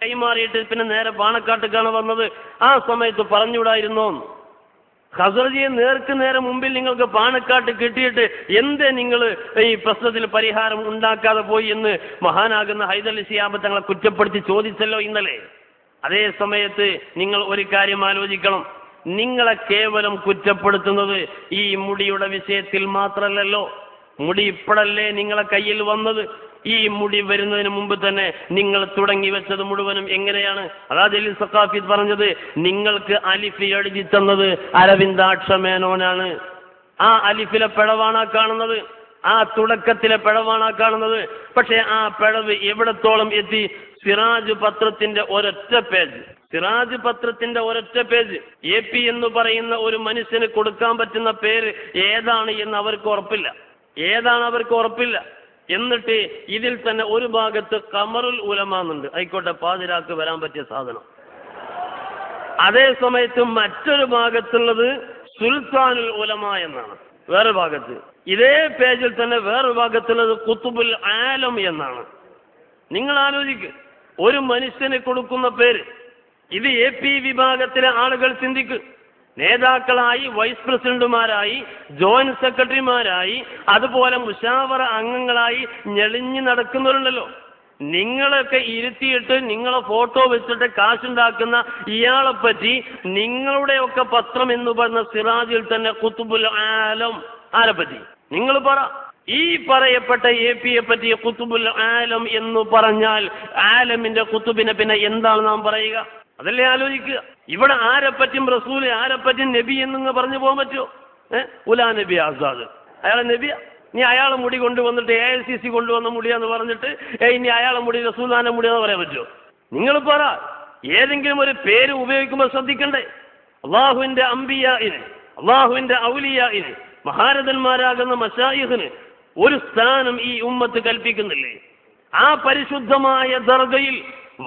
കൈമാറിയിട്ട് പിന്നെ നേരെ പാണക്കാട്ടേക്കാണ് വന്നത്. ആ സമയത്ത് പറഞ്ഞുകൂടായിരുന്നോ? ഖസറജിയെ നേർക്ക് നേരെ മുമ്പിൽ നിങ്ങൾക്ക് പാണക്കാട്ട് കിട്ടിയിട്ട് എന്തേ നിങ്ങൾ ഈ പ്രശ്നത്തിൽ പരിഹാരം ഉണ്ടാക്കാതെ പോയി എന്ന് മഹാനാകുന്ന ഹൈദരലി ശിഹാബ് തങ്ങളെ കുറ്റപ്പെടുത്തി ചോദിച്ചല്ലോ ഇന്നലെ. അതേ സമയത്ത് നിങ്ങൾ ഒരു കാര്യം ആലോചിക്കണം. നിങ്ങളെ കേവലം കുറ്റപ്പെടുത്തുന്നത് ഈ മുടിയുടെ വിഷയത്തിൽ മാത്രമല്ലല്ലോ. മുടി ഇപ്പോഴല്ലേ നിങ്ങളെ കയ്യിൽ വന്നത്? ഈ മുടി വരുന്നതിന് മുമ്പ് തന്നെ നിങ്ങൾ തുടങ്ങി വെച്ചത് മുഴുവനും എങ്ങനെയാണ്? അതാ ജലീൽ സഖാഫി പറഞ്ഞത്, നിങ്ങൾക്ക് അലിഫ് എഴുതി തന്നത് അരവിന്ദാക്ഷമേനോനാണ്. ആ അലിഫിലെ പിഴവാണ് കാണുന്നത്, ആ തുടക്കത്തിലെ പിഴവാണ് കാണുന്നത്. പക്ഷെ ആ പിഴവ് എവിടത്തോളം എത്തി? സിറാജ് പത്രത്തിന്റെ ഒരൊറ്റ പേജ്, സിറാജ് പത്രത്തിന്റെ ഒരൊറ്റ പേജ്. AP എന്ന് പറയുന്ന ഒരു മനുഷ്യന് കൊടുക്കാൻ പറ്റുന്ന പേര് ഏതാണ് എന്ന് അവർക്ക് ഉറപ്പില്ല, ഏതാണ് അവർക്ക് ഉറപ്പില്ല. എന്നിട്ട് ഇതിൽ തന്നെ ഒരു ഭാഗത്ത് ഖമറുൽ ഉലമ എന്നുണ്ട്. ആയിക്കോട്ടെ, പാതിരാക്ക് വരാൻ പറ്റിയ സാധനം. അതേ സമയത്ത് മറ്റൊരു ഭാഗത്തുള്ളത് സുൽത്താനുൽ ഉലമ എന്നാണ്. വേറെ ഭാഗത്ത് ഇതേ പേജിൽ തന്നെ വേറെ ഭാഗത്തുള്ളത് ഖുതുബുൽ ആലം എന്നാണ്. നിങ്ങൾ ആലോചിക്ക്, ഒരു മനുഷ്യന് കൊടുക്കുന്ന പേര്. ഇത് AP വിഭാഗത്തിലെ ആളുകൾ ചിന്തിക്ക്. നേതാക്കളായി, വൈസ് പ്രസിഡന്റുമാരായി, ജോയിന്റ് സെക്രട്ടറിമാരായി, അതുപോലെ മുശാവറ അംഗങ്ങളായി ഞെളിഞ്ഞു നടക്കുന്നവരുണ്ടല്ലോ. നിങ്ങളൊക്കെ ഇരുത്തിയിട്ട് നിങ്ങളെ ഫോട്ടോ വെച്ചിട്ട് കാശുണ്ടാക്കുന്ന ഇയാളെ പറ്റി നിങ്ങളുടെയൊക്കെ പത്രം എന്ന് പറഞ്ഞ സിറാജിൽ തന്നെ ഖുതുബുൽ ആലം ആരെ പറ്റി നിങ്ങൾ പറ. ഈ പറയപ്പെട്ട APയെ പറ്റി ഖുതുബുൽ ആലം എന്ന് പറഞ്ഞാൽ ആലമിന്റെ ഖുതുബിനെ പിന്നെ എന്താണ് നാം പറയുക? അതല്ലേ ആലോചിക്കുക. ഇവിടെ ആരെപ്പറ്റും റസൂല്, ആരെപ്പറ്റും നബി എന്നിങ്ങ് പറഞ്ഞു പോകാൻ പറ്റുമോ? ഉലാ നബി ആസാദ്, അയാളെ നബിയ? ഇനി അയാളെ മുടി കൊണ്ടുവന്നിട്ട് AICC കൊണ്ടുവന്ന മുടിയാന്ന് പറഞ്ഞിട്ട് ഇനി അയാളെ മുടി റസൂലാന്റെ മുടിയാന്ന് പറയാൻ പറ്റുമോ? നിങ്ങൾ പറ. ഏതെങ്കിലും ഒരു പേര് ഉപയോഗിക്കുമ്പോൾ ശ്രദ്ധിക്കണ്ടേ? അള്ളാഹുവിന്റെ അംബിയാഇന്, അള്ളാഹുവിന്റെ ഔലിയാഇന്, മഹാരഥന്മാരാകുന്ന മശായിഖിന് ഒരു സ്ഥാനം ഈ ഉമ്മത്ത് കൽപ്പിക്കുന്നില്ലേ? ആ പരിശുദ്ധമായ ദർഗയിൽ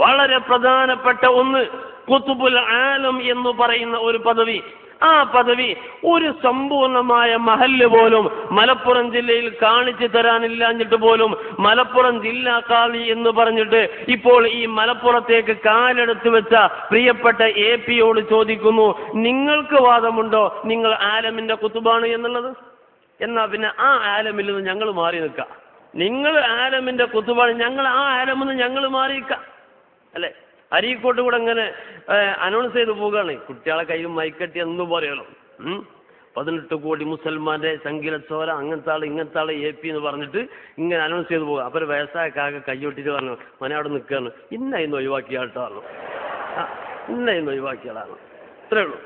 വളരെ പ്രധാനപ്പെട്ട ഒന്ന് ഖുതുബുൽ ആലം എന്ന് പറയുന്ന ഒരു പദവി. ആ പദവി ഒരു സമ്പൂർണമായ മഹല്ല് പോലും മലപ്പുറം ജില്ലയിൽ കാണിച്ചു തരാനില്ലാഞ്ഞിട്ട് പോലും മലപ്പുറം ജില്ലാ ഖാദി എന്ന് പറഞ്ഞിട്ട് ഇപ്പോൾ ഈ മലപ്പുറത്തേക്ക് കാലെടുത്ത് വെച്ച പ്രിയപ്പെട്ട APയോട് ചോദിക്കുന്നു, നിങ്ങൾക്ക് വാദമുണ്ടോ നിങ്ങൾ ആലമിന്റെ ഖുതുബാണ് എന്നുള്ളത്? എന്നാ പിന്നെ ആ ആലമിൽ നിന്ന് ഞങ്ങൾ മാറി നിൽക്കാം. നിങ്ങൾ ആലമിന്റെ ഖുതുബാണ്, ഞങ്ങൾ ആ ആലമെന്ന് ഞങ്ങൾ മാറി നിൽക്കാം അല്ലെ? അരീക്കോട്ട് കൂടെ ഇങ്ങനെ അനൗൺസ് ചെയ്ത് പോവുകയാണ്. കുട്ടികളെ കയ്യിൽ മൈക്കട്ടി എന്നും പറയണം. 18 കോടി മുസൽമാന്റെ സംഗീതച്ചോര, അങ്ങനത്തെ ആള് ഇങ്ങനത്തെ ആള് AP എന്ന് പറഞ്ഞിട്ട് ഇങ്ങനെ അനൗൺസ് ചെയ്ത് പോകുക. അപ്പോൾ വയസ്സായ കാക്ക കൈയൊട്ടിട്ട് പറഞ്ഞു, മനെ അവിടെ നിൽക്കുകയാണ്, ഇന്നായിരുന്നു ഒഴിവാക്കിയ ആൾട്ടാണ്, ഇന്നായിരുന്നു ഒഴിവാക്കിയാളാണ്. ഇത്രേ ഉള്ളൂ.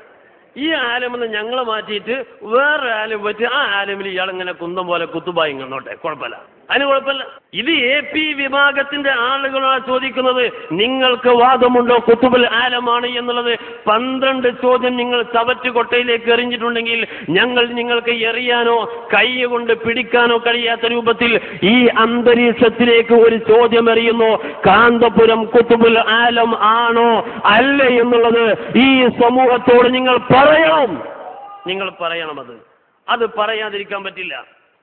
ഈ ആലമെന്ന് ഞങ്ങളെ മാറ്റിയിട്ട് വേറെ ആലം പറ്റി ആ ആലമിൽ ഇയാളിങ്ങനെ കുന്തം പോലെ കുത്തുബായി ഇങ്ങോട്ടെ, കുഴപ്പമില്ല, അതിന് കുഴപ്പമില്ല. ഇത് AP വിഭാഗത്തിന്റെ ആളുകളാണ് ചോദിക്കുന്നത്, നിങ്ങൾക്ക് വാദമുണ്ടോ ഖുതുബുൽ ആലമാണ് എന്നുള്ളത്? 12 ചോദ്യം നിങ്ങൾ ചവറ്റുകൊട്ടയിലേക്ക് എറിഞ്ഞിട്ടുണ്ടെങ്കിൽ ഞങ്ങൾ നിങ്ങൾക്ക് എറിയാനോ കൈ കൊണ്ട് പിടിക്കാനോ കഴിയാത്ത രൂപത്തിൽ ഈ അന്തരീക്ഷത്തിലേക്ക് ഒരു ചോദ്യം എറിയുന്നു. കാന്തപുരം ഖുതുബുൽ ആലം ആണോ അല്ല എന്നുള്ളത് ഈ സമൂഹത്തോട് നിങ്ങൾ പറയണം, നിങ്ങൾ പറയണം. അത് പറയാതിരിക്കാൻ പറ്റില്ല.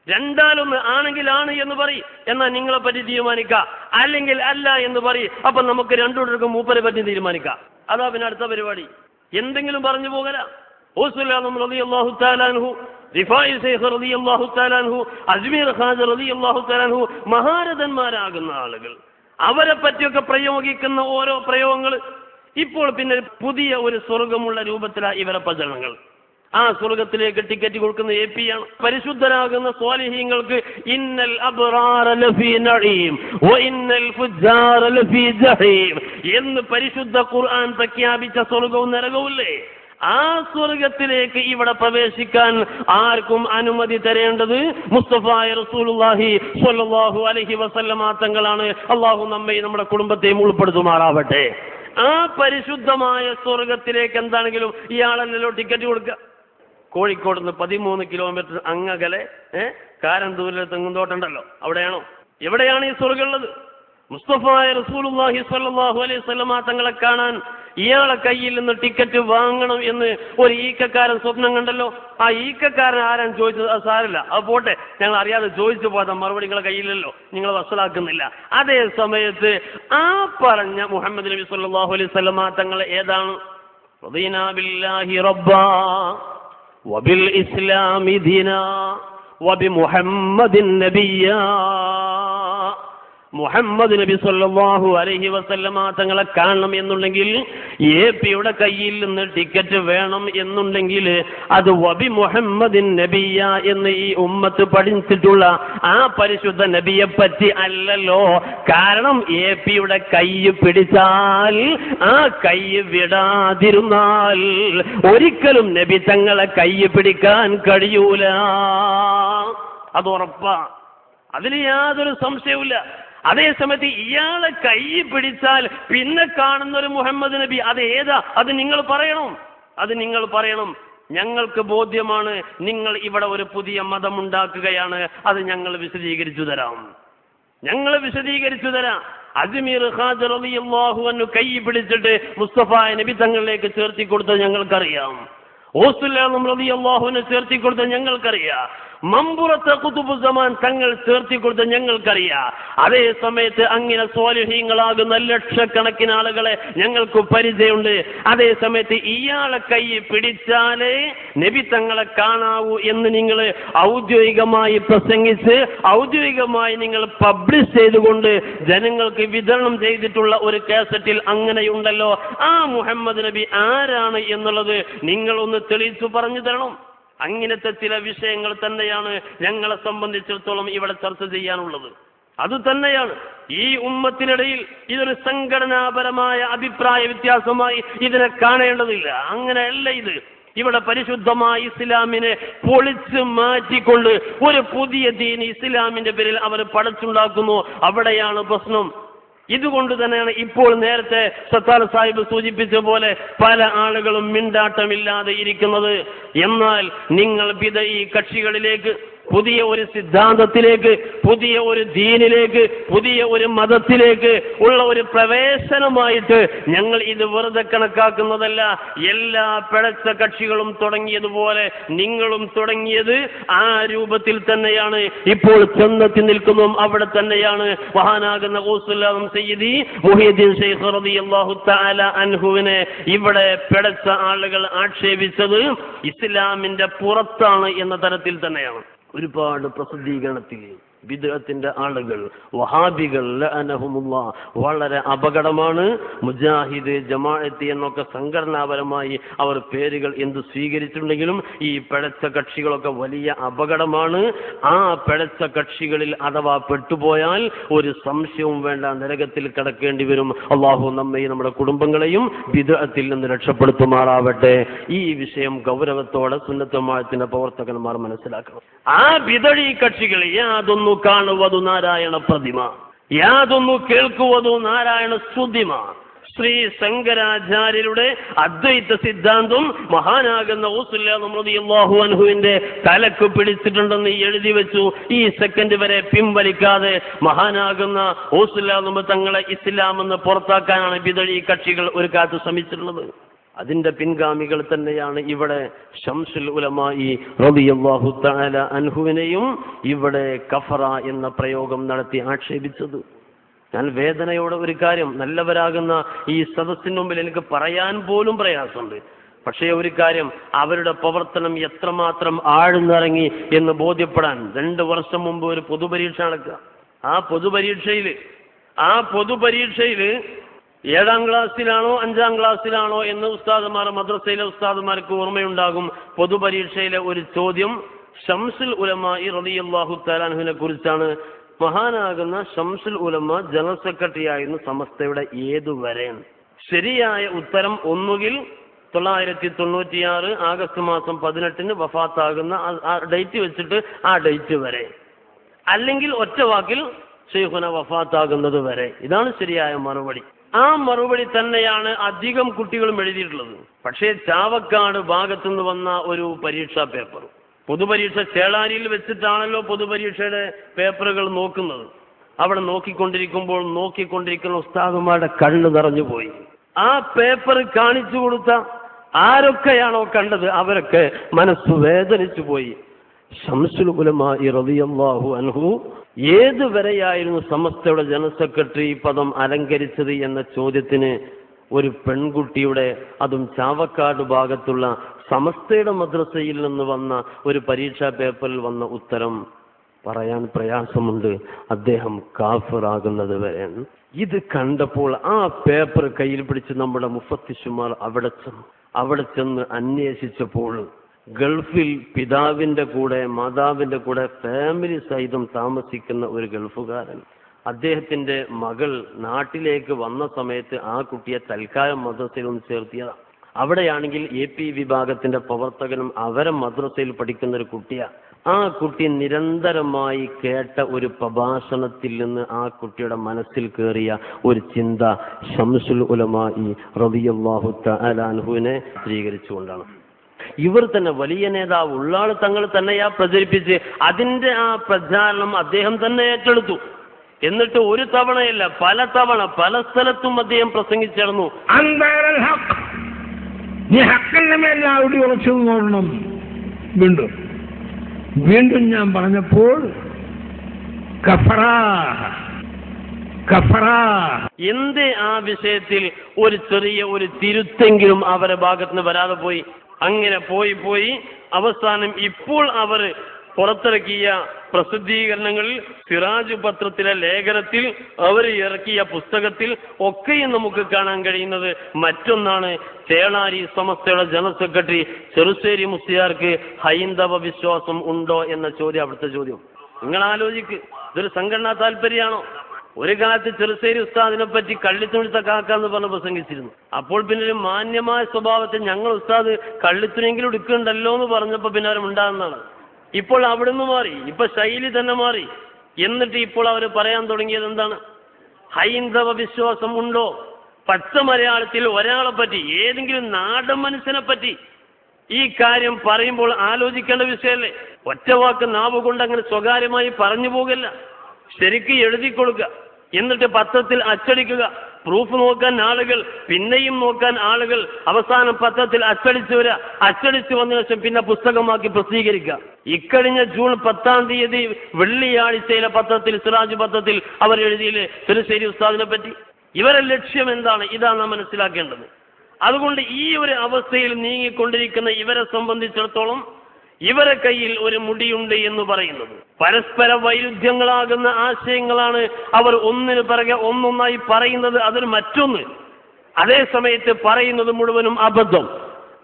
രണ്ടാലൊന്ന്, ആണെങ്കിൽ ആണ് എന്ന് പറയും, എന്നാൽ നിങ്ങളെ പറ്റി തീരുമാനിക്കാം, അല്ലെങ്കിൽ അല്ല എന്ന് പറയും. അപ്പൊ നമുക്ക് രണ്ടുപേർക്കും മൂപ്പരെ പറ്റി തീരുമാനിക്കാം. അതാ പിന്നെ അടുത്ത പരിപാടി. എന്തെങ്കിലും പറഞ്ഞു പോകല. റളിയല്ലാഹു തആല അൻഹു, റിഫായി ശൈഖ് റളിയല്ലാഹു തആല അൻഹു, അജ്മീർ ഖാജ റളിയല്ലാഹു തആല അൻഹു, മഹാരഥന്മാരാകുന്ന ആളുകൾ, അവരെ പറ്റിയൊക്കെ പ്രയോഗിക്കുന്ന ഓരോ പ്രയോഗങ്ങൾ ഇപ്പോൾ പിന്നെ പുതിയ ഒരു സ്വർഗമുള്ള രൂപത്തിലാണ് ഇവരെ പ്രചരണങ്ങൾ. ആ സ്വർഗത്തിലേക്ക് ടിക്കറ്റ് കൊടുക്കുന്ന AP-യാണ്. പരിശുദ്ധരാകുന്ന സ്വാലിഹീങ്ങൾക്ക് ഇന്നൽ അബ്റാറ ലഫീ നഈം വ ഇന്നൽ ഫുജ്ജാറ ലഫീ ജഹീം എന്ന് പരിശുദ്ധ ഖുർആൻ പ്രഖ്യാപിച്ച സ്വർഗവും നരകവുമില്ലേ? ആ സ്വർഗത്തിലേക്ക് ഇവിടെ പ്രവേശിക്കാൻ ആർക്കും അനുമതി തരേണ്ടത് മുസ്തഫായ റസൂലുള്ളാഹി സ്വല്ലല്ലാഹു അലൈഹി വസല്ലമ തങ്ങളാണ്. അല്ലാഹു നമ്മെ നമ്മുടെ കുടുംബത്തെയും ഉൾപ്പെടുത്തുമാറാവട്ടെ. ആ പരിശുദ്ധമായ സ്വർഗത്തിലേക്ക് എന്താണെങ്കിലും ഇയാളല്ലല്ലോ ടിക്കറ്റ് കൊടുക്കുക. കോഴിക്കോട് നിന്ന് 13 കിലോമീറ്റർ അങ്ങകലെ കാരന്തൂരിലെ തെങ്ങുന്തോട്ടുണ്ടല്ലോ, അവിടെയാണോ? എവിടെയാണ് ഈ സ്വർഗം ഉള്ളത്? മുസ്തഫായ റസൂലുള്ളാഹി സ്വല്ലല്ലാഹു അലൈഹി വസല്ലമ തങ്ങളെ കാണാൻ ഇയാളെ കയ്യിൽ നിന്ന് ടിക്കറ്റ് വാങ്ങണം എന്ന് ഒരു ഈക്കക്കാരൻ സ്വപ്നം കണ്ടല്ലോ. ആ ഈക്കക്കാരൻ ആരാണ് ചോദിച്ചത്? അത് സാരമില്ല, അത് പോട്ടെ, ഞങ്ങൾ അറിയാതെ ചോദിച്ചു പോകാം, മറുപടി നിങ്ങളെ കയ്യിലല്ലോ, നിങ്ങൾ വസൂലാക്കുന്നില്ല. അതേ സമയത്ത് ആ പറഞ്ഞ മുഹമ്മദ് നബി സല്ലല്ലാഹു അലൈഹി വസല്ലമ തങ്ങൾ ഏതാണ്? റദീനാ ബില്ലാഹി റബ്ബാ വബിൽ ഇസ്ലാമി ദീനാ വബിമുഹമ്മദിൻ നബിയ്യാ. മുഹമ്മദ് നബി സല്ലല്ലാഹു അലൈഹി വസല്ലമ തങ്ങളെ കാണണം എന്നുണ്ടെങ്കിൽ APയുടെ കയ്യിൽ നിന്ന് ടിക്കറ്റ് വേണം എന്നുണ്ടെങ്കിൽ അത് വബി മുഹമ്മദിൻ നബിയ എന്ന് ഈ ഉമ്മത്ത് പഠിച്ചിട്ടുള്ള ആ പരിശുദ്ധ നബിയെ പറ്റി അല്ലല്ലോ. കാരണം APയുടെ കൈ പിടിച്ചാൽ ആ കൈ വിടാതിരുന്നാൽ ഒരിക്കലും നബി തങ്ങളെ കൈ പിടിക്കാൻ കഴിയൂല. അത് ഉറപ്പാ, അതിന് യാതൊരു സംശയവുമില്ല. അതേസമയത്ത് ഇയാളെ കൈ പിടിച്ചാൽ പിന്നെ കാണുന്ന ഒരു മുഹമ്മദ് നബി, അത് ഏതാ? അത് നിങ്ങൾ പറയണം, അത് നിങ്ങൾ പറയണം. ഞങ്ങൾക്ക് ബോധ്യമാണ് നിങ്ങൾ ഇവിടെ ഒരു പുതിയ മതം ഉണ്ടാക്കുകയാണ്, അത് ഞങ്ങൾ വിശദീകരിച്ചു തരാം, ഞങ്ങൾ വിശദീകരിച്ചു തരാം. അജ്മീർ ഖാജ റളിയല്ലാഹു അൻഹു കൈ പിടിച്ചിട്ട് മുസ്തഫ നബി തങ്ങളിലേക്ക് ചേർത്തി കൊടുത്തത് ഞങ്ങൾക്കറിയാം. ഓസുല്ലാഹു റളിയല്ലാഹു അൻഹു ചേർത്തി കൊടുത്തത് ഞങ്ങൾക്കറിയാം. മമ്പുറത്തെ ഖുതുബുസ്സമാൻ തങ്ങൾ ചേർത്തി കൊടുത്ത ഞങ്ങൾക്കറിയാം. അതേ സമയത്ത് അങ്ങനെ സ്വാലിഹീങ്ങളാകുന്ന ലക്ഷക്കണക്കിന് ആളുകളെ ഞങ്ങൾക്ക് പരിചയമുണ്ട്. അതേ സമയത്ത് ഇയാളെ കൈ പിടിച്ചാലേ നബി തങ്ങളെ കാണാവൂ എന്ന് നിങ്ങൾ ഔദ്യോഗികമായി പ്രസംഗിച്ച് ഔദ്യോഗികമായി നിങ്ങൾ പബ്ലിഷ് ചെയ്തുകൊണ്ട് ജനങ്ങൾക്ക് വിതരണം ചെയ്തിട്ടുള്ള ഒരു കാസറ്റിൽ അങ്ങനെയുണ്ടല്ലോ. ആ മുഹമ്മദ് നബി ആരാണ് എന്നുള്ളത് നിങ്ങളൊന്ന് തെളിയിച്ചു പറഞ്ഞു തരണം. അങ്ങനത്തെ ചില വിഷയങ്ങൾ തന്നെയാണ് ഞങ്ങളെ സംബന്ധിച്ചിടത്തോളം ഇവിടെ ചർച്ച ചെയ്യാനുള്ളത്. അത് തന്നെയാണ് ഈ ഉമ്മത്തിനിടയിൽ ഇതൊരു സംഘടനാപരമായ അഭിപ്രായ വ്യത്യാസമായി ഇതിനെ കാണേണ്ടതില്ല. അങ്ങനെയല്ല ഇത്. ഇവിടെ പരിശുദ്ധമായ ഇസ്ലാമിനെ പൊളിച്ച് മാറ്റിക്കൊണ്ട് ഒരു പുതിയ ദീൻ ഇസ്ലാമിന്റെ പേരിൽ അവർ പടച്ചുണ്ടാക്കുന്നു. അവിടെയാണ് പ്രശ്നം. ഇതുകൊണ്ട് തന്നെയാണ് ഇപ്പോൾ നേരത്തെ സത്താർ സാഹിബ് സൂചിപ്പിച്ച പോലെ പല ആളുകളും മിണ്ടാട്ടമില്ലാതെ ഇരിക്കുന്നത്. എന്നാൽ നിങ്ങൾ ബിദഈ കക്ഷികളിലേക്ക്, പുതിയ ഒരു സിദ്ധാന്തത്തിലേക്ക്, പുതിയ ഒരു ദീനിലേക്ക്, പുതിയ ഒരു മതത്തിലേക്ക് ഉള്ള ഒരു പ്രവേശനമായിട്ട് ഞങ്ങൾ ഇത് വെറുതെ കണക്കാക്കുന്നതല്ല. എല്ലാ പിഴച്ച കക്ഷികളും തുടങ്ങിയതുപോലെ നിങ്ങളും തുടങ്ങിയത് ആ രൂപത്തിൽ തന്നെയാണ്. ഇപ്പോൾ ചെന്നെത്തി നിൽക്കുന്നതും അവിടെ തന്നെയാണ്. മഹാനാകുന്ന ഗൗസുൽ സയ്യിദി മുഹ്യിദ്ദീൻ ശൈഖ് റളിയല്ലാഹു തആല അൻഹുവിനെ ഇവിടെ പിഴച്ച ആളുകൾ ആക്ഷേപിച്ചത് ഇസ്ലാമിന്റെ പുറത്താണ് എന്ന തരത്തിൽ തന്നെയാണ്. ഒരുപാട് പ്രസിദ്ധീകരണത്തിൽ ബിദ്അത്തിന്റെ ആളുകൾ, വഹാബികൾ ലഅനഹുമുല്ലാഹ്, വളരെ അപകടമാണ്. മുജാഹിദ്, ജമാഅത്ത് എന്നൊക്കെ സംഘടനാപരമായി അവർ പേരുകൾ എന്ത് സ്വീകരിച്ചിട്ടുണ്ടെങ്കിലും ഈ പിഴച്ച കക്ഷികളൊക്കെ വലിയ അപകടമാണ്. ആ പിഴച്ച കക്ഷികളിൽ അഥവാ പെട്ടുപോയാൽ ഒരു സംശയവും വേണ്ട, നരകത്തിൽ കിടക്കേണ്ടി വരും. അള്ളാഹു നമ്മയും നമ്മുടെ കുടുംബങ്ങളെയും ബിദ്അത്തിൽ നിന്ന് രക്ഷപ്പെടുത്തുമാറാവട്ടെ. ഈ വിഷയം ഗൗരവത്തോടെ സുന്നത്ത് ജമാഅത്തിന്റെ പ്രവർത്തകന്മാർ മനസ്സിലാക്കണം. ആ ബിദ്അഈ കക്ഷികൾ യാതൊന്നു കാണുവതു നാരായണ പ്രതിമ, യാതൊന്നു കേൾക്കുവതു നാരായണ സ്തുതിമ. ശ്രീ ശങ്കരാചാര്യരുടെ അദ്വൈത സിദ്ധാന്തം മഹാനാകുന്ന റളിയല്ലാഹു അൻഹുവിന്റെ തലക്ക് പിടിച്ചിട്ടുണ്ടെന്ന് എഴുതി വെച്ചു. ഈ സെക്കൻഡ് വരെ പിൻവലിക്കാതെ മഹാനാകുന്ന തങ്ങളെ ഇസ്ലാം എന്ന് പുറത്താക്കാനാണ് ബിദ്അഈ കക്ഷികൾ ഒരു കാലത്ത് ശ്രമിച്ചിട്ടുള്ളത്. അതിന്റെ പിൻഗാമികൾ തന്നെയാണ് ഇവിടെ ശംസുൽ ഉലമായി റളിയല്ലാഹു തആല അൻഹുവിനെയും ഇവിടെ കഫറ എന്ന പ്രയോഗം നടത്തി ആക്ഷേപിച്ചത്. ഞാൻ വേദനയോടെ ഒരു കാര്യം, നല്ലവരാകുന്ന ഈ സദസ്സിന് മുമ്പിൽ എനിക്ക് പറയാൻ പോലും പ്രയാസമുണ്ട്. പക്ഷേ ഒരു കാര്യം, അവരുടെ പ്രവർത്തനം എത്രമാത്രം ആഴ്ന്നിറങ്ങി എന്ന് ബോധ്യപ്പെടാൻ 2 വർഷം മുമ്പ് ഒരു പൊതുപരീക്ഷ നടക്കുക. ആ പൊതുപരീക്ഷയിൽ 7ാം ക്ലാസ്സിലാണോ 5ാം ക്ലാസ്സിലാണോ എന്ന് ഉസ്താദുമാർ, മദ്രസയിലെ ഉസ്താദുമാർക്ക് ഓർമ്മയുണ്ടാകും. പൊതുപരീക്ഷയിലെ ഒരു ചോദ്യം ശംസുൽ ഉലമായി റളിയല്ലാഹു തആല അൻഹുവിനെ കുറിച്ചാണ്. മഹാനാകുന്ന ശംസുൽ ഉലമ ജനറൽ സെക്രട്ടറി ആയിരുന്നു സമസ്തയുടെ ഏതുവരെ? ശരിയായ ഉത്തരം ഒന്നുകിൽ 996 ആഗസ്റ്റ് മാസം 18 വഫാത്താകുന്ന ആ ഡേറ്റ് വെച്ചിട്ട് ആ ഡേറ്റ് വരെ, അല്ലെങ്കിൽ ഒറ്റ വാക്കിൽ ശൈഖുന വഫാത്താകുന്നത് വരെ. ഇതാണ് ശരിയായ മറുപടി. ആ മറുപടി തന്നെയാണ് അധികം കുട്ടികളും എഴുതിയിട്ടുള്ളത്. പക്ഷേ ചാവക്കാട് ഭാഗത്തുനിന്ന് വന്ന ഒരു പരീക്ഷാ പേപ്പർ, പൊതുപരീക്ഷ ചേളാരിയിൽ വെച്ചിട്ടാണല്ലോ പൊതുപരീക്ഷയുടെ പേപ്പറുകൾ നോക്കുന്നത്. അവിടെ നോക്കിക്കൊണ്ടിരിക്കുന്ന ഉസ്താദുമാരുടെ കണ്ണ് നിറഞ്ഞു പോയി. ആ പേപ്പർ കാണിച്ചു കൊടുത്ത ആരൊക്കെയാണോ കണ്ടത് അവരൊക്കെ മനസ്സു വേദനിച്ചു പോയി. ശംസുൽ ഉലമാ റളിയല്ലാഹു അൻഹു ഏതുവരെയായിരുന്നു സമസ്തയുടെ ജനറൽ സെക്രട്ടറി പദം അലങ്കരിച്ചത് എന്ന ചോദ്യത്തിന് ഒരു പെൺകുട്ടിയുടെ, അതും ചാവക്കാട് ഭാഗത്തുള്ള സമസ്തയുടെ മദ്രസയിൽ നിന്ന് വന്ന ഒരു പരീക്ഷാ പേപ്പറിൽ വന്ന ഉത്തരം പറയാൻ പ്രയാസമുണ്ട്. അദ്ദേഹം കാഫിറാകുന്നത് വരെ. ഇത് കണ്ടപ്പോൾ ആ പേപ്പർ കയ്യിൽ പിടിച്ച് നമ്മുടെ മുഫത്തിഷുമാർ അവിടെ ചെന്ന് അന്വേഷിച്ചപ്പോൾ ഗൾഫിൽ പിതാവിൻ്റെ കൂടെ മാതാവിൻ്റെ കൂടെ ഫാമിലി സഹിതം താമസിക്കുന്ന ഒരു ഗൾഫുകാരൻ, അദ്ദേഹത്തിൻ്റെ മകൾ നാട്ടിലേക്ക് വന്ന സമയത്ത് ആ കുട്ടിയെ തൽക്കാലം മദ്രസയിലൊന്ന് ചേർത്തിയതാണ്. അവിടെയാണെങ്കിൽ AP വിഭാഗത്തിൻ്റെ പ്രവർത്തകനും അവരെ മദ്രസയിൽ പഠിക്കുന്ന ഒരു കുട്ടിയാണ്. ആ കുട്ടി നിരന്തരമായി കേട്ട ഒരു പ്രഭാഷണത്തിൽ നിന്ന് ആ കുട്ടിയുടെ മനസ്സിൽ കയറിയ ഒരു ചിന്ത ശംസുൽ ഉലമാ റളിയല്ലാഹു തആല അൻഹുവിനെ ചിത്രീകരിച്ചുകൊണ്ടാണ്. ഇവർ തന്നെ വലിയ നേതാവ് ഉള്ളാൾ തങ്ങൾ തന്നെയാ പ്രചരിപ്പിച്ച് അതിൻ്റെ ആ പ്രചാരണം അദ്ദേഹം തന്നെ ഏറ്റെടുത്തു. എന്നിട്ട് ഒരു തവണയല്ല പല തവണ പല സ്ഥലത്തും അദ്ദേഹം പ്രസംഗിച്ചിരുന്നു. വീണ്ടും ഞാൻ പറഞ്ഞപ്പോൾ എന്തേ ആ വിഷയത്തിൽ ഒരു ചെറിയ ഒരു തിരുത്തെങ്കിലും അവരുടെ ഭാഗത്തുനിന്ന് വരാതെ പോയി. അങ്ങനെ പോയി അവസാനം ഇപ്പോൾ അവർ പുറത്തിറക്കിയ പ്രസിദ്ധീകരണങ്ങളിൽ, സിറാജ് പത്രത്തിലെ ലേഖനത്തിൽ, അവർ ഇറക്കിയ പുസ്തകത്തിൽ ഒക്കെയും നമുക്ക് കാണാൻ കഴിയുന്നത് മറ്റൊന്നാണ്. ചേളാരി സമസ്തയുടെ ജനറൽ സെക്രട്ടറി ചെറുശ്ശേരി മുസ്ലിയാർക്ക് ഹൈന്ദവ വിശ്വാസം ഉണ്ടോ എന്ന ചോദ്യം, അവിടുത്തെ ചോദ്യം. നിങ്ങൾ ആലോചിക്ക്, ഇതൊരു സംഘടനാ താല്പര്യമാണോ? ഒരു കാലത്ത് ചെറുശ്ശേരി ഉസ്താദിനെ പറ്റി കള്ളിത്തുണിത്ത കാക്കാന്ന് പറഞ്ഞ് പ്രസംഗിച്ചിരുന്നു. അപ്പോൾ പിന്നെ ഒരു മാന്യമായ സ്വഭാവത്തിൽ ഞങ്ങൾ ഉസ്താദ് കള്ളിത്തുണിയെങ്കിലും എടുക്കുന്നുണ്ടല്ലോ എന്ന് പറഞ്ഞപ്പോൾ പിന്നെ അവർ ഉണ്ടാകുന്നതാണ്. ഇപ്പോൾ അവിടുന്ന് മാറി, ഇപ്പൊ ശൈലി തന്നെ മാറി. എന്നിട്ട് ഇപ്പോൾ അവർ പറയാൻ തുടങ്ങിയത് എന്താണ്? ഹൈന്ദവ വിശ്വാസം ഉണ്ടോ? പച്ച മലയാളത്തിൽ ഒരാളെ പറ്റി, ഏതെങ്കിലും നാടൻ മനുഷ്യനെ പറ്റി ഈ കാര്യം പറയുമ്പോൾ ആലോചിക്കേണ്ട വിഷയമല്ലേ? ഒറ്റ വാക്ക് നാവ് കൊണ്ട് അങ്ങനെ സ്വകാര്യമായി പറഞ്ഞു പോകില്ല. ശരിക്കും എഴുതി കൊടുക്കുക, എന്നിട്ട് പത്രത്തിൽ അച്ചടിക്കുക, പ്രൂഫ് നോക്കാൻ ആളുകൾ, പിന്നെയും നോക്കാൻ ആളുകൾ, അവസാനം പത്രത്തിൽ അച്ചടിച്ചു വരിക, അച്ചടിച്ചു വന്ന ശേഷം പിന്നെ പുസ്തകമാക്കി പ്രസിദ്ധീകരിക്കുക. ഇക്കഴിഞ്ഞ ജൂൺ 10 വെള്ളിയാഴ്ചയിലെ പത്രത്തിൽ, സിറാജ് പത്രത്തിൽ അവർ എഴുതിയില്ലേ ചെറുശ്ശേരി ഉസ്താദിനെ പറ്റി? ഇവരെ ലക്ഷ്യം എന്താണ്? ഇതാണ് നാം മനസ്സിലാക്കേണ്ടത്. അതുകൊണ്ട് ഈ ഒരു അവസ്ഥയിൽ നീങ്ങിക്കൊണ്ടിരിക്കുന്ന ഇവരെ സംബന്ധിച്ചിടത്തോളം ഇവരെ കയ്യിൽ ഒരു മുടിയുണ്ട് എന്ന് പറയുന്നത് പരസ്പര വൈരുദ്ധ്യങ്ങളാകുന്ന ആശയങ്ങളാണ്. അവർ ഒന്നിന് പിറകെ ഒന്നൊന്നായി പറയുന്നത്, അതൊരു മറ്റൊന്ന്. അതേ സമയത്ത് പറയുന്നത് മുഴുവനും അബദ്ധം.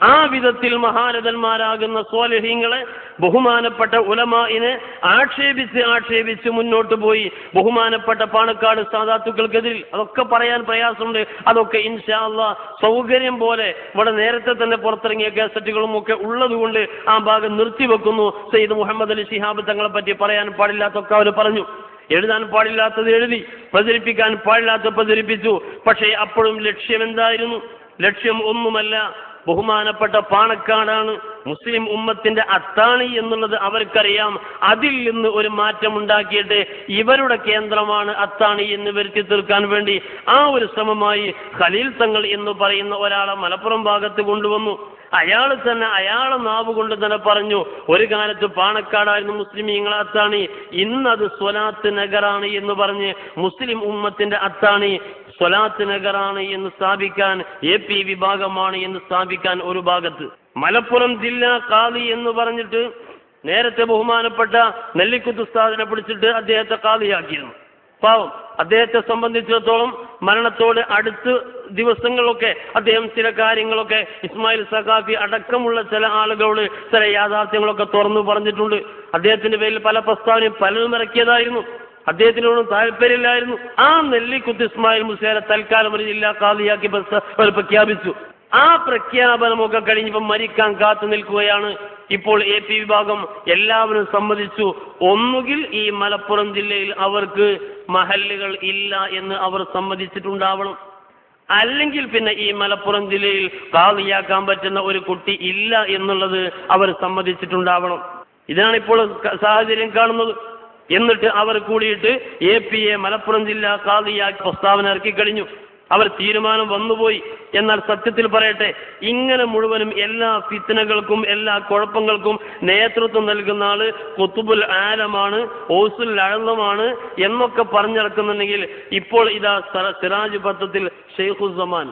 ആ വിധത്തിൽ മഹാരഥന്മാരാകുന്ന സ്വാലിഹീങ്ങളെ, ബഹുമാനപ്പെട്ട ഉലമാഇനെ ആക്ഷേപിച്ച് മുന്നോട്ട് പോയി. ബഹുമാനപ്പെട്ട പാണക്കാട് സാദാത്തുക്കൾക്കെതിരിൽ അതൊക്കെ പറയാൻ പ്രയാസമുണ്ട്. അതൊക്കെ ഇൻഷാ അല്ലാഹ് സൗകര്യം പോലെ ഇവിടെ നേരത്തെ തന്നെ പുറത്തിറങ്ങിയ കാസറ്റുകളും ഒക്കെ ഉള്ളതുകൊണ്ട് ആ ഭാഗം നിർത്തിവെക്കുന്നു. സയ്യിദ് മുഹമ്മദ് അലി ശിഹാബ് തങ്ങളെ പറ്റി പറയാൻ പാടില്ലാത്തൊക്കെ അവർ പറഞ്ഞു, എഴുതാൻ പാടില്ലാത്തത് എഴുതി, പ്രചരിപ്പിക്കാൻ പാടില്ലാത്ത പ്രചരിപ്പിച്ചു. പക്ഷേ അപ്പോഴും ലക്ഷ്യം എന്തായിരുന്നു? ലക്ഷ്യം ഒന്നുമല്ല, ബഹുമാനപ്പെട്ട പാണക്കാടാണ് മുസ്ലിം ഉമ്മത്തിന്റെ അത്താണി എന്നുള്ളത് അവർക്കറിയാം. അതിൽ നിന്ന് ഒരു മാറ്റം ഉണ്ടാക്കിയിട്ട് ഇവരുടെ കേന്ദ്രമാണ് അത്താണി എന്ന് വരുത്തി തീർക്കാൻ വേണ്ടി ആ ഒരു ശ്രമമായി ഖലീൽ തങ്ങൾ എന്ന് പറയുന്ന ഒരാളെ മലപ്പുറം ഭാഗത്ത് കൊണ്ടുവന്നു. അയാൾ തന്നെ അയാളെ നാവ് കൊണ്ട് തന്നെ പറഞ്ഞു, ഒരു കാലത്ത് പാണക്കാടായിരുന്നു മുസ്ലിമീങ്ങളെ അത്താണി, ഇന്നത് സ്വലാത്ത് നഗറാണ് എന്ന് പറഞ്ഞ് മുസ്ലിം ഉമ്മത്തിന്റെ അത്താണി സ്വലാത്ത് നഗറാണ് എന്ന് സ്ഥാപിക്കാൻ, AP വിഭാഗമാണ് എന്ന് സ്ഥാപിക്കാൻ ഒരു ഭാഗത്ത്, മലപ്പുറം ജില്ലാ ഖാദി എന്ന് പറഞ്ഞിട്ട് നേരത്തെ ബഹുമാനപ്പെട്ട നെല്ലിക്കുത്ത് ഉസ്താദിനെ പിടിച്ചിട്ട് അദ്ദേഹത്തെ ഖാദിയാക്കിയിരുന്നു. പാവം, അദ്ദേഹത്തെ സംബന്ധിച്ചിടത്തോളം മരണത്തോട് അടുത്ത ദിവസങ്ങളൊക്കെ അദ്ദേഹം ചില കാര്യങ്ങളൊക്കെ ഇസ്മായിൽ സഖാഫി അടക്കമുള്ള ചില ആളുകളോട് ചില യാഥാർത്ഥ്യങ്ങളൊക്കെ തുറന്നു പറഞ്ഞിട്ടുണ്ട്. അദ്ദേഹത്തിന്റെ പേരിൽ പല പ്രസ്താവനയും പലരും ഇറക്കിയതായിരുന്നു. അദ്ദേഹത്തിനോടും താല്പര്യമില്ലായിരുന്നു. ആ നെല്ലിക്കുത്ത് ഇസ്മായിൽ മുസ്ലിയാരെ തൽക്കാലം ഒരു ജില്ലാ ഖാദിയാക്കി പ്രഖ്യാപിച്ചു. ആ പ്രഖ്യാപനമൊക്കെ കഴിഞ്ഞപ്പോൾ മരിക്കാൻ കാത്തു നിൽക്കുകയാണ്. ഇപ്പോൾ AP വിഭാഗം എല്ലാവരും സമ്മതിച്ചു, ഒന്നുകിൽ ഈ മലപ്പുറം ജില്ലയിൽ അവർക്ക് മഹല്ലുകൾ ഇല്ല എന്ന് അവർ സമ്മതിച്ചിട്ടുണ്ടാവണം, അല്ലെങ്കിൽ പിന്നെ ഈ മലപ്പുറം ജില്ലയിൽ ഖാദിയാക്കാൻ പറ്റുന്ന ഒരു കുട്ടി ഇല്ല എന്നുള്ളത് അവർ സമ്മതിച്ചിട്ടുണ്ടാവണം. ഇതാണ് ഇപ്പോൾ സാഹചര്യം കാണുന്നത്. എന്നിട്ട് അവർ കൂടിയിട്ട് APയെ മലപ്പുറം ജില്ലാ ഖാദിയാക്കി പ്രസ്താവന ഇറക്കി കഴിഞ്ഞു. അവർ തീരുമാനം വന്നുപോയി. എന്നാൽ സത്യത്തിൽ പറയട്ടെ, ഇങ്ങനെ മുഴുവനും എല്ലാ ഫിത്നകൾക്കും എല്ലാ കുഴപ്പങ്ങൾക്കും നേതൃത്വം നൽകുന്ന ആള് ഖുതുബുൽ ആലമാണ്, ഔസുൽ അഅ്ലമാണ് എന്നൊക്കെ പറഞ്ഞിറക്കുന്നുണ്ടെങ്കിൽ ഇപ്പോൾ ഇതാ സിറാജ് പത്രത്തിൽ ഷെയ്ഖുസ്സമാൻ